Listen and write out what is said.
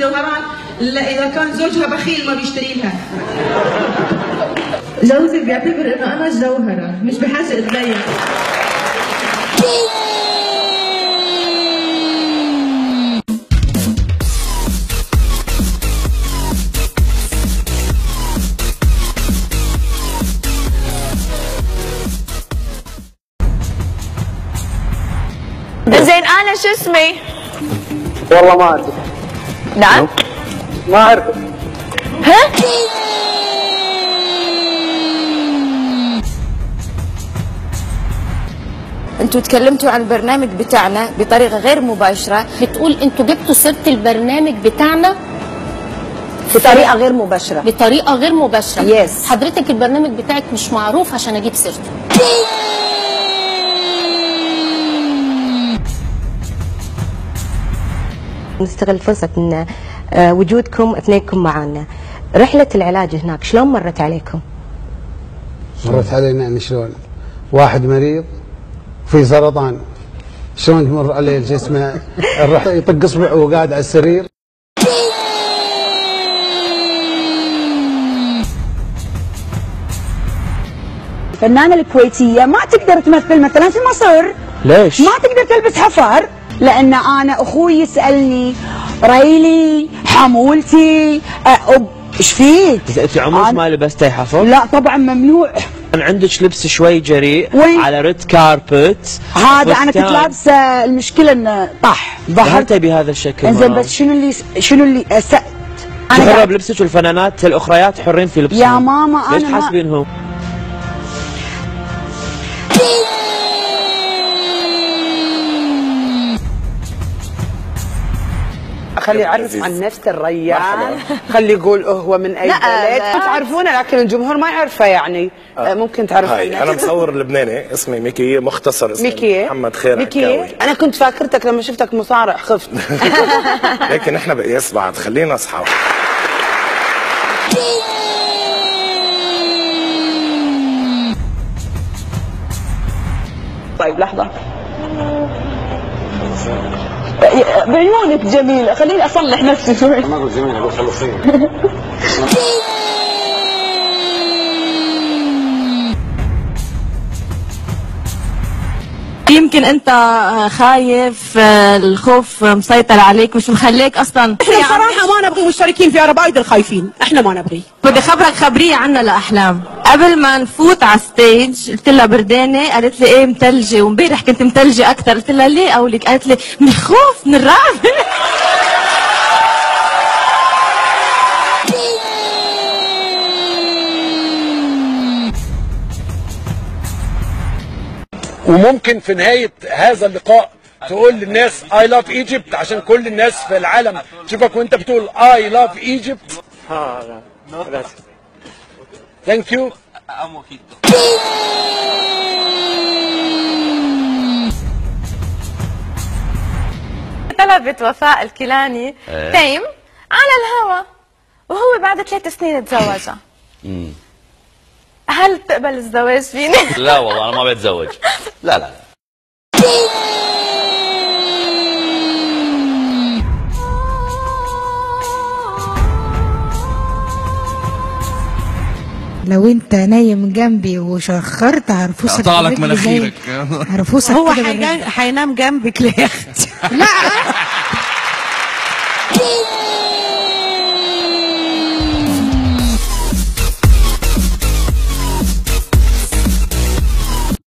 مجوهرات اذا كان زوجها بخيل ما بيشتري لها. جوزي بيعتبر انه انا الجوهره مش بحاجه اتدين. زين انا شو اسمي؟ والله ما ادري. نعم؟ ما اعرف. ها؟ انتوا تكلمتوا عن البرنامج بتاعنا بطريقه غير مباشره. بتقول انتوا جبتوا سيره البرنامج بتاعنا بطريقه غير مباشره. بطريقه غير مباشره. يس. حضرتك البرنامج بتاعك مش معروف عشان اجيب سيرته. نستغل فرصة ان وجودكم اثنينكم معنا. رحلة العلاج هناك شلون مرت عليكم؟ مرت علينا يعني شلون؟ واحد مريض في سرطان شلون تمر عليه جسمه راح يطق اصبعه وقاعد على السرير. الفنانة الكويتية ما تقدر تمثل مثلا في مصر. ليش؟ ما تقدر تلبس حفر لأن أنا أخوي يسألني ريلي حمولتي ايش فيك؟ انت عمرك ما لبستي حفر؟ لا طبعا ممنوع. كان عندك لبس شوي جريء على ريد كاربت. هذا انا كنت لابسه، المشكله انه طاح ظهرتي بهذا الشكل. انزين بس شنو اللي اسأت؟ انا حرة بلبسك والفنانات الاخريات حرين في لبسهم. يا ماما انا ليش تحاسبينهم؟ خليه يعرف عن نفسه الريان، خليه يقول هو من اي بلد. تعرفونه لكن الجمهور ما يعرفه يعني. ممكن تعرف. هاي انا مصور لبناني اسمي ميكي، مختصر اسمي ميكي. محمد خير ميكي. انا كنت فاكرتك لما شفتك مصارع خفت. لكن احنا بقياس بعض، خلينا اصحاب. طيب لحظة، بعيونك جميلة، خليني أصلح نفسي شوي. ما أقول جميلة، أقول خلصيني. يمكن انت خايف، الخوف مسيطر عليك مش مخليك اصلا. احنا بصراحة ما نبغي مشتركين في عرب ايدل خايفين، احنا ما نبغي. بدي خبرك خبرية عنا لأحلام. قبل ما نفوت على الستيج قلت لها بردانة، قالت لي ايه متلجة، وامبارح كنت متلجة أكثر. قلت لها ليه قولك؟ قالت لي من الخوف من الرعب. وممكن في نهاية هذا اللقاء تقول للناس I love Egypt عشان كل الناس في العالم تشوفك وانت بتقول I love Egypt. Thank you. طلبت وفاء الكيلاني تيم على الهوا وهو بعد 3 سنين تزوجها. هل تقبل الزواج فيني؟ لا والله انا ما بتزوج. لا لا. لو انت نايم جنبي وشخرت عرفوسك اقطع لك مناخيرك. عرفوسك هو هينام جنبك ليه يا اختي؟ لا